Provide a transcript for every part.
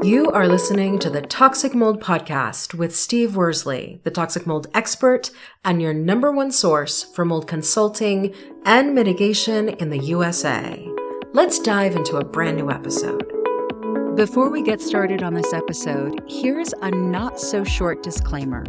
You are listening to the Toxic Mold Podcast with Steve Worsley, the toxic mold expert and your number one source for mold consulting and mitigation in the USA. Let's dive into a brand new episode. Before we get started on this episode, here's a not-so-short disclaimer.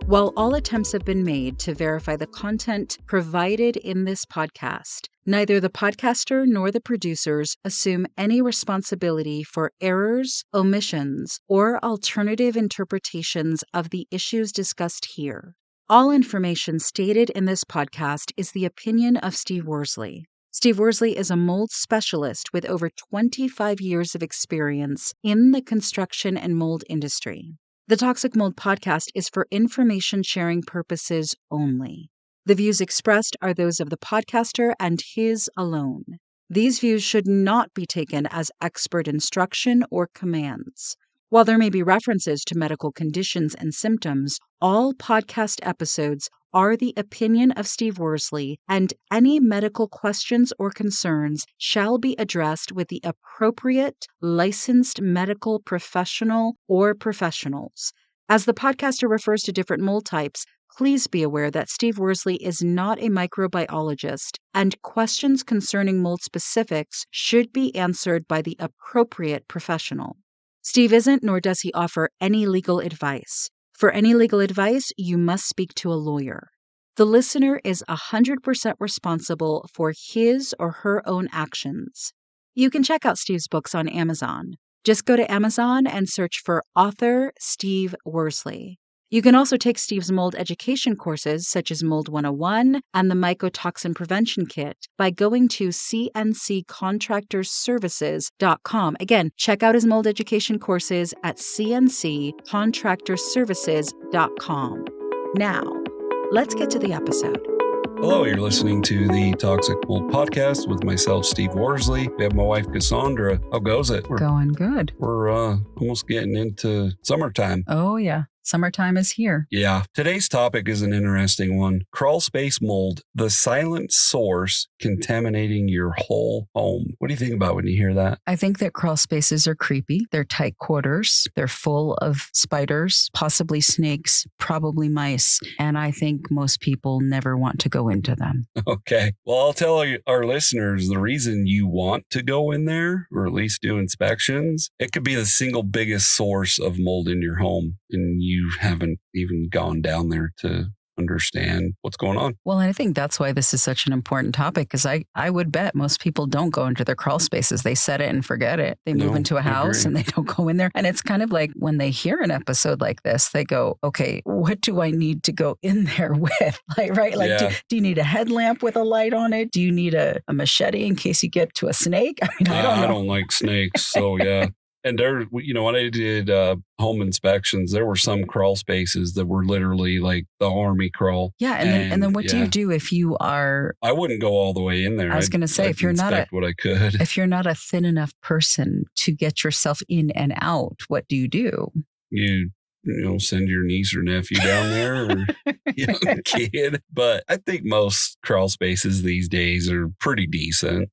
While all attempts have been made to verify the content provided in this podcast, neither the podcaster nor the producers assume any responsibility for errors, omissions, or alternative interpretations of the issues discussed here. All information stated in this podcast is the opinion of Steve Worsley. Steve Worsley is a mold specialist with over 25 years of experience in the construction and mold industry. The Toxic Mold Podcast is for information sharing purposes only. The views expressed are those of the podcaster and his alone. These views should not be taken as expert instruction or commands. While there may be references to medical conditions and symptoms, all podcast episodes are the opinion of Steve Worsley, and any medical questions or concerns shall be addressed with the appropriate licensed medical professional or professionals. As the podcaster refers to different mold types, please be aware that Steve Worsley is not a microbiologist, and questions concerning mold specifics should be answered by the appropriate professional. Steve isn't, nor does he offer any legal advice. For any legal advice, you must speak to a lawyer. The listener is 100% responsible for his or her own actions. You can check out Steve's books on Amazon. Just go to Amazon and search for author Steve Worsley. You can also take Steve's mold education courses, such as Mold 101 and the Mycotoxin Prevention Kit, by going to cnccontractorservices.com. Again, check out his mold education courses at cnccontractorservices.com. Now, let's get to the episode. Hello, you're listening to the Toxic Mold Podcast with myself, Steve Worsley. We have my wife, Cassandra. How goes it? Going good. We're almost getting into summertime. Oh, yeah. Summertime is here. Yeah. Today's topic is an interesting one. Crawlspace mold, the silent source contaminating your whole home. What do you think about when you hear that? I think that crawl spaces are creepy. They're tight quarters. They're full of spiders, possibly snakes, probably mice. And I think most people never want to go into them. Okay. Well, I'll tell our listeners the reason you want to go in there, or at least do inspections. It could be the single biggest source of mold in your home, and you haven't even gone down there to understand what's going on. Well, and I think that's why this is such an important topic, because I would bet most people don't go into their crawl spaces. They set it and forget it. They move into a house and they don't go in there. And it's kind of like when they hear an episode like this, they go, okay, what do I need to go in there with? Do you need a headlamp with a light on it? Do you need a machete in case you get to a snake? I mean, I don't know. I don't like snakes. So yeah. And there, when I did home inspections, there were some crawl spaces that were literally like the army crawl. Yeah, and then what do you do if you are? I wouldn't go all the way in there. I was going to say, if you're not if you're not a thin enough person to get yourself in and out, what do? You send your niece or nephew down there, or young kid. But I think most crawl spaces these days are pretty decent.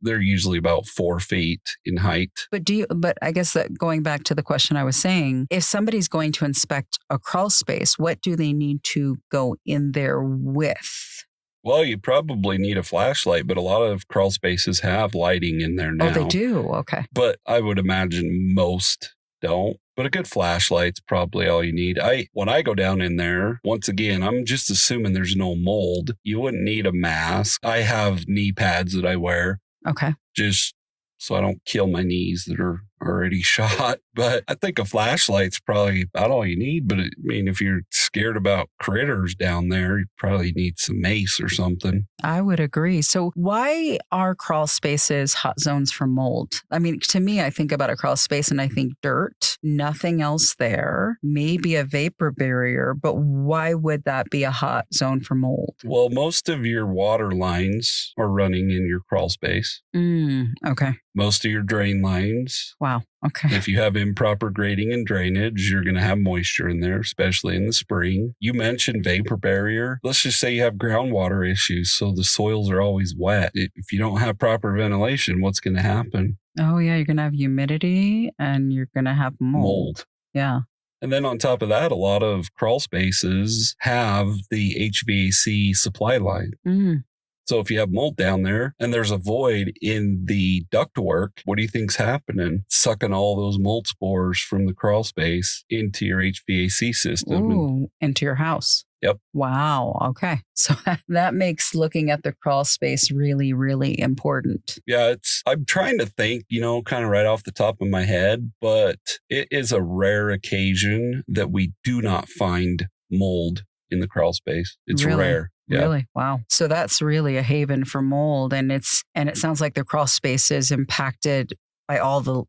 They're usually about 4 feet in height. But I guess that going back to the question I was saying, if somebody's going to inspect a crawl space, what do they need to go in there with? Well, you probably need a flashlight, but a lot of crawl spaces have lighting in there now. Oh, they do? Okay. But I would imagine most don't. But a good flashlight's probably all you need. When I go down in there, once again, I'm just assuming there's no mold. You wouldn't need a mask. I have knee pads that I wear. Okay. Just so I don't kill my knees that are already shot. But I think a flashlight's probably about all you need. But if you're scared about critters down there, you probably need some mace or something. I would agree. So why are crawl spaces hot zones for mold? I mean, to me, I think about a crawl space and I think dirt, nothing else there, maybe a vapor barrier, but why would that be a hot zone for mold? Well, most of your water lines are running in your crawl space. Okay. Most of your drain lines. Wow. Wow. Okay. If you have improper grading and drainage, you're going to have moisture in there, especially in the spring. You mentioned vapor barrier. Let's just say you have groundwater issues, so the soils are always wet. If you don't have proper ventilation, what's going to happen? Oh, yeah. You're going to have humidity and you're going to have mold. Yeah. And then on top of that, a lot of crawl spaces have the HVAC supply line. Mm. So if you have mold down there and there's a void in the ductwork, what do you think's happening? Sucking all those mold spores from the crawl space into your HVAC system. Ooh, into your house. Yep. Wow. Okay. So that makes looking at the crawl space really, really important. Yeah, I'm trying to think, kind of right off the top of my head, but it is a rare occasion that we do not find mold in the crawl space. It's really? Rare. Yeah. Really? Wow. So that's really a haven for mold. And it sounds like the crawl space is impacted by all the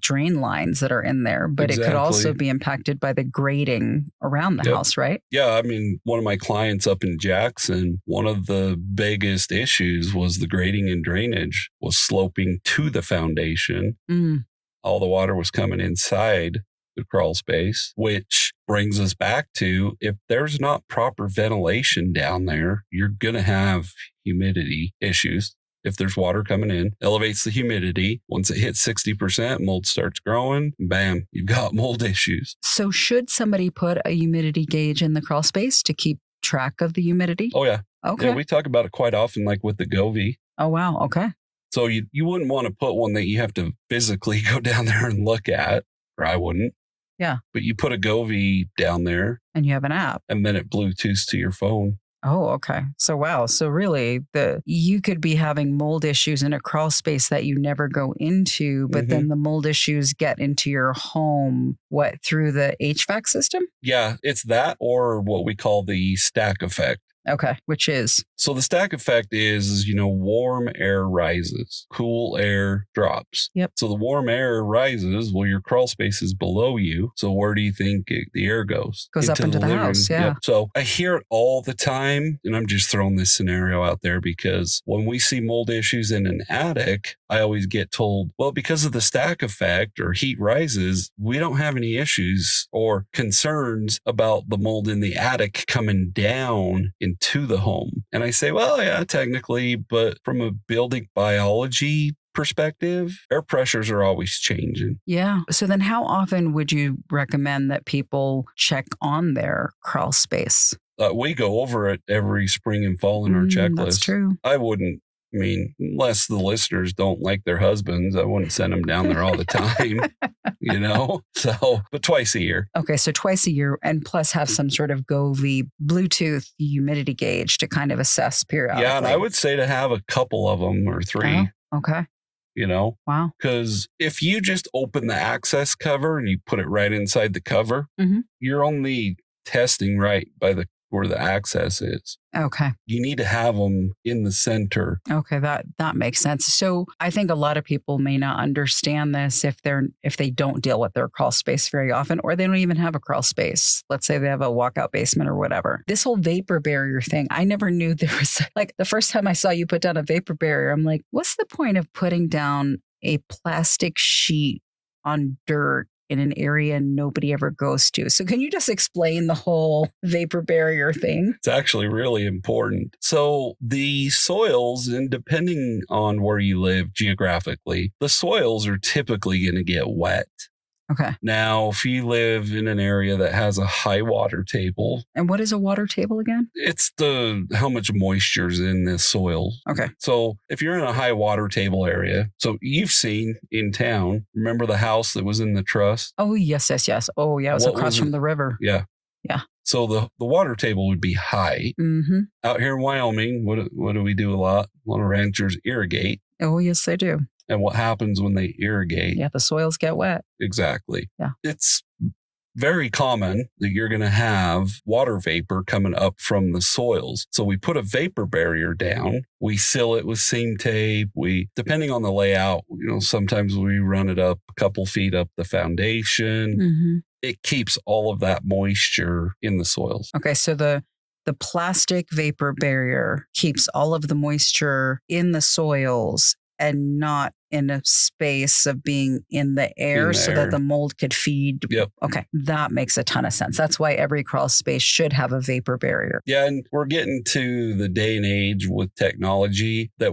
drain lines that are in there, but Exactly. It could also be impacted by the grading around the house, right? Yeah. I mean, one of my clients up in Jackson, one of the biggest issues was the grading and drainage was sloping to the foundation. Mm. All the water was coming inside the crawl space, which brings us back to if there's not proper ventilation down there, you're going to have humidity issues. If there's water coming in, elevates the humidity. Once it hits 60%, mold starts growing. Bam, you've got mold issues. So should somebody put a humidity gauge in the crawl space to keep track of the humidity? Oh, yeah. Okay. Yeah, we talk about it quite often, like with the Govee. Oh, wow. Okay. So you wouldn't want to put one that you have to physically go down there and look at, or I wouldn't. Yeah. But you put a Govee down there. And you have an app. And then it Bluetooths to your phone. Oh, okay. So, wow. So really, you could be having mold issues in a crawl space that you never go into, but then the mold issues get into your home, through the HVAC system? Yeah, it's that or what we call the stack effect. Okay, which is? So the stack effect is, warm air rises, cool air drops. Yep. So the warm air rises, well, your crawl space is below you. So where do you think the air goes? Goes up into the house, yeah. Yep. So I hear it all the time, and I'm just throwing this scenario out there because when we see mold issues in an attic, I always get told, well, because of the stack effect or heat rises, we don't have any issues or concerns about the mold in the attic coming down into the home. And I say, well, yeah, technically, but from a building biology perspective, air pressures are always changing. Yeah. So then how often would you recommend that people check on their crawl space? We go over it every spring and fall in our checklist. That's true. I wouldn't. I mean, unless the listeners don't like their husbands, I wouldn't send them down there all the time, So, but twice a year. Okay, so twice a year, and plus have some sort of Govee Bluetooth humidity gauge to kind of assess periodically. Yeah, and I would say to have a couple of them or three. Oh, okay. Wow. Because if you just open the access cover and you put it right inside the cover, you're only testing right by where the access is. Okay. You need to have them in the center. Okay, that makes sense. So I think a lot of people may not understand this if they don't deal with their crawl space very often, or they don't even have a crawl space. Let's say they have a walkout basement or whatever. This whole vapor barrier thing, I never knew there was, like, the first time I saw you put down a vapor barrier, I'm like, what's the point of putting down a plastic sheet on dirt in an area nobody ever goes to? So can you just explain the whole vapor barrier thing? It's actually really important. So the soils, and depending on where you live geographically, the soils are typically going to get wet. Okay. Now, if you live in an area that has a high water table. And what is a water table again? It's how much moisture is in the soil. Okay. So if you're in a high water table area, so you've seen in town, remember the house that was in the truss? Oh, yes. Oh, yeah. It was across from the river. Yeah. Yeah. So the water table would be high. Mm-hmm. Out here in Wyoming, what do we do a lot? A lot of ranchers irrigate. Oh, yes, they do. And what happens when they irrigate? Yeah, the soils get wet. Exactly. Yeah. It's very common that you're going to have water vapor coming up from the soils. So we put a vapor barrier down. We seal it with seam tape. Depending on the layout, sometimes we run it up a couple feet up the foundation. Mm-hmm. It keeps all of that moisture in the soils. Okay, so the plastic vapor barrier keeps all of the moisture in the soils and not in a space of being in the air so that the mold could feed. Yep. Okay. That makes a ton of sense. That's why every crawl space should have a vapor barrier. Yeah. And we're getting to the day and age with technology that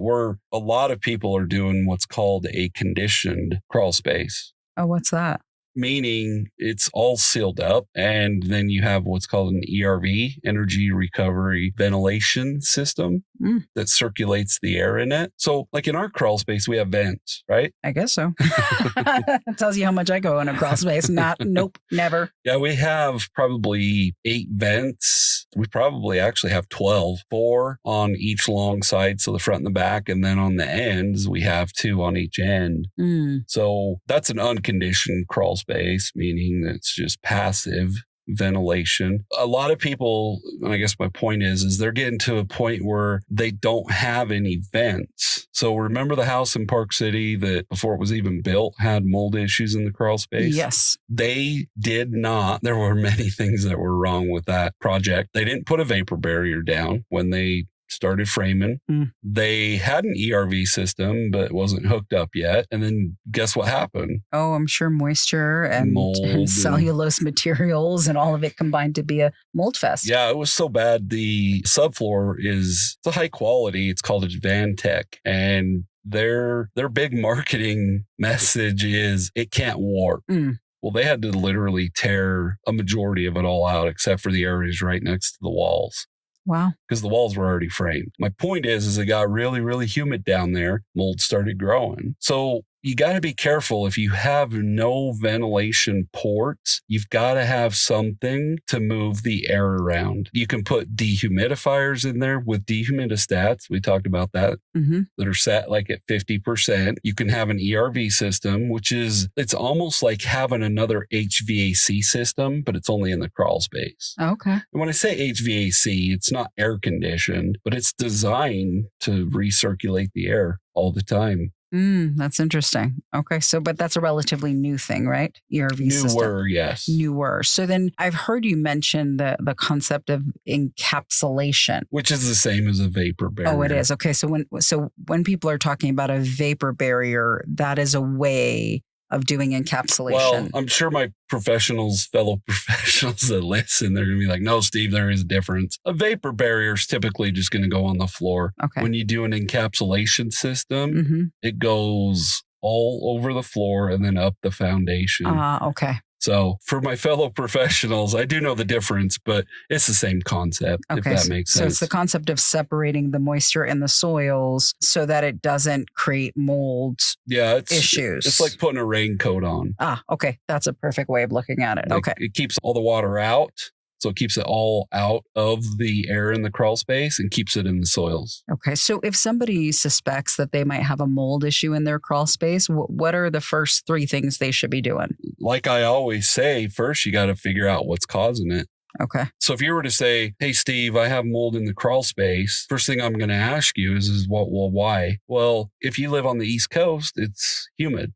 a lot of people are doing what's called a conditioned crawl space. Oh, what's that? Meaning it's all sealed up. And then you have what's called an ERV, energy recovery ventilation system that circulates the air in it. So like in our crawl space, we have vents, right? I guess so. It tells you how much I go in a crawl space. Nope, never. Yeah, we have probably 8 vents. We probably actually have 12, 4 on each long side. So the front and the back. And then on the ends, we have 2 on each end. So that's an unconditioned crawl space, meaning it's just passive ventilation. A lot of people, and I guess my point is they're getting to a point where they don't have any vents. So remember the house in Park City that before it was even built had mold issues in the crawl space? Yes. They did not. There were many things that were wrong with that project. They didn't put a vapor barrier down when they started framing. They had an ERV system, but it wasn't hooked up yet. And then guess what happened? Oh, I'm sure moisture and mold and cellulose materials and all of it combined to be a mold fest. Yeah, it was so bad. The subfloor it's a high quality. It's called Advantech. And their big marketing message is it can't warp. Well, they had to literally tear a majority of it all out, except for the areas right next to the walls. Wow. Because the walls were already framed. My point is it got really, really humid down there. Mold started growing. So you got to be careful. If you have no ventilation ports, you've got to have something to move the air around. You can put dehumidifiers in there with dehumidistats. We talked about that, that are set like at 50%. You can have an ERV system, it's almost like having another HVAC system, but it's only in the crawl space. Okay. And when I say HVAC, it's not air conditioned, but it's designed to recirculate the air all the time. That's interesting. Okay. But that's a relatively new thing, right? ERV system. Newer, yes. Newer. So then I've heard you mention the concept of encapsulation. Which is the same as a vapor barrier. Oh, it is. Okay. So when people are talking about a vapor barrier, that is a way of doing encapsulation. Well, I'm sure my fellow professionals that listen, they're going to be like, no, Steve, there is a difference. A vapor barrier is typically just going to go on the floor. Okay. When you do an encapsulation system, it goes all over the floor and then up the foundation. Okay. So for my fellow professionals, I do know the difference, but it's the same concept, if that makes sense. So it's the concept of separating the moisture in the soils so that it doesn't create mold issues. It's like putting a raincoat on. Okay. That's a perfect way of looking at it. Okay. It keeps all the water out. So it keeps it all out of the air in the crawl space and keeps it in the soils. Okay. So if somebody suspects that they might have a mold issue in their crawl space, what are the first 3 things they should be doing? Like I always say, first, you got to figure out what's causing it. Okay. So if you were to say, hey, Steve, I have mold in the crawl space, first thing I'm going to ask you is why? Well, if you live on the East Coast, it's humid.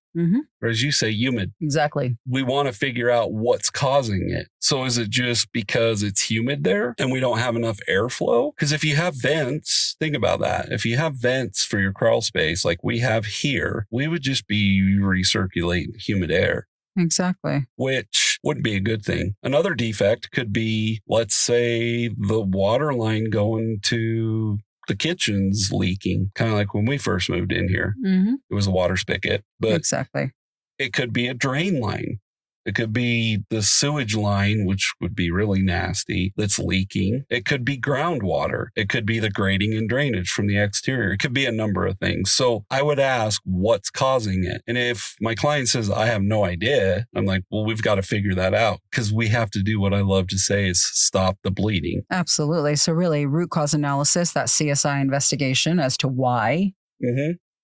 Or as you say, humid. Exactly. We want to figure out what's causing it. So is it just because it's humid there and we don't have enough airflow? Because if you have vents, think about that. If you have vents for your crawl space like we have here, we would just be recirculating humid air. Exactly. Which wouldn't be a good thing. Another defect could be, let's say, the water line going to the kitchen's leaking, kind of like when we first moved in here. It was a water spigot, but exactly. It could be a drain line. It could be the sewage line, which would be really nasty, that's leaking. It could be groundwater. It could be the grading and drainage from the exterior. It could be a number of things. So I would ask what's causing it. And if my client says, I have no idea, I'm like, well, we've got to figure that out because we have to do what I love to say is stop the bleeding. Absolutely. So really root cause analysis, that CSI investigation as to why.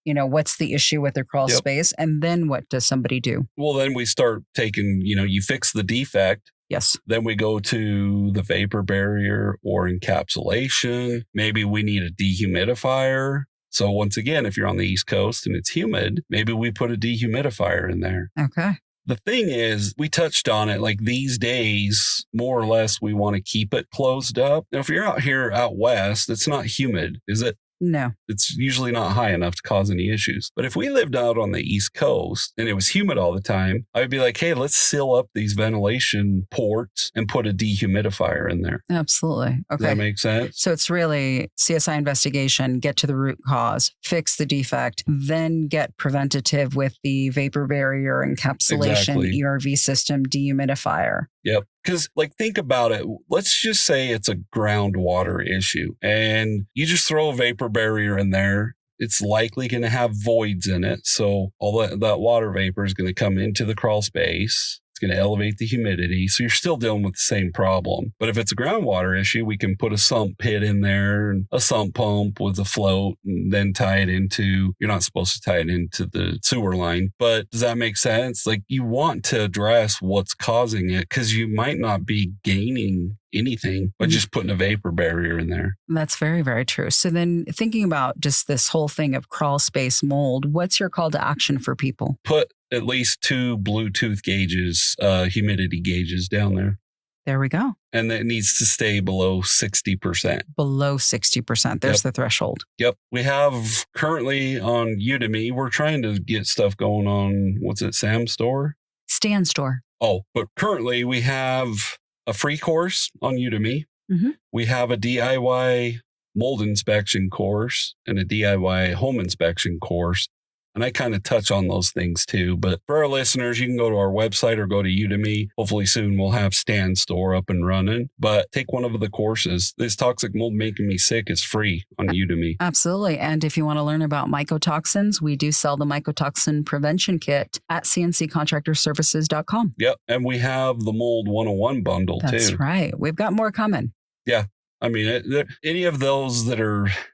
What's the issue with their crawl space? And then what does somebody do? Well, then we start taking, you fix the defect. Yes. Then we go to the vapor barrier or encapsulation. Maybe we need a dehumidifier. So once again, if you're on the East Coast and it's humid, maybe we put a dehumidifier in there. Okay. The thing is, we touched on it, like these days, more or less, we want to keep it closed up. Now, if you're out west, it's not humid, is it? No. It's usually not high enough to cause any issues. But if we lived out on the East Coast and it was humid all the time, I'd be like, hey, let's seal up these ventilation ports and put a dehumidifier in there. Absolutely. Okay. Does that make sense? So it's really CSI investigation, get to the root cause, fix the defect, then get preventative with the vapor barrier encapsulation, ERV system, dehumidifier. Yep. Because, think about it. Let's just say it's a groundwater issue and you just throw a vapor barrier in there. It's likely going to have voids in it. So all that water vapor is going to come into the crawl space. It's going to elevate the humidity. So you're still dealing with the same problem. But if it's a groundwater issue, we can put a sump pit in there and a sump pump with a float and then tie it into, you're not supposed to tie it into the sewer line. But does that make sense? You want to address what's causing it because you might not be gaining anything by just putting a vapor barrier in there. That's very, very true. So then thinking about just this whole thing of crawl space mold, what's your call to action for people? Put at least 2 Bluetooth gauges, humidity gauges down there. There we go. And it needs to stay below 60%. Below 60%. There's the threshold. Yep. We have currently on Udemy, we're trying to get stuff going on, Sam Store? Stan Store. Oh, but currently we have a free course on Udemy. Mm-hmm. We have a DIY mold inspection course and a DIY home inspection course. And I kind of touch on those things too. But for our listeners, you can go to our website or go to Udemy. Hopefully soon we'll have Stan Store up and running. But take one of the courses. This Toxic Mold Making Me Sick is free on Udemy. Absolutely. And if you want to learn about mycotoxins, we do sell the mycotoxin prevention kit at cnccontractorservices.com. Yep. And we have the Mold 101 bundle too. That's right. We've got more coming. Yeah. I mean, any of those that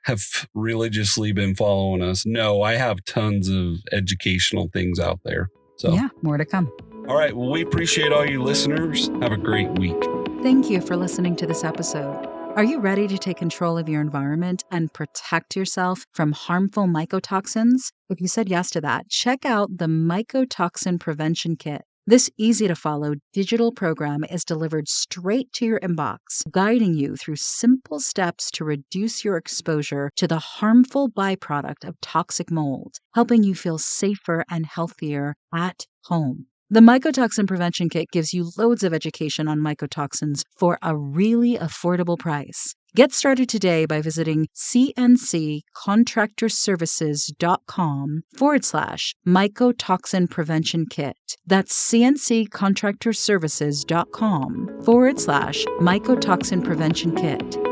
have religiously been following us, no, I have tons of educational things out there. So yeah, more to come. All right. Well, we appreciate all you listeners. Have a great week. Thank you for listening to this episode. Are you ready to take control of your environment and protect yourself from harmful mycotoxins? If you said yes to that, check out the Mycotoxin Prevention Kit. This easy-to-follow digital program is delivered straight to your inbox, guiding you through simple steps to reduce your exposure to the harmful byproduct of toxic mold, helping you feel safer and healthier at home. The Mycotoxin Prevention Kit gives you loads of education on mycotoxins for a really affordable price. Get started today by visiting cnccontractorservices.com/mycotoxin prevention kit. That's cnccontractorservices.com/mycotoxin prevention kit.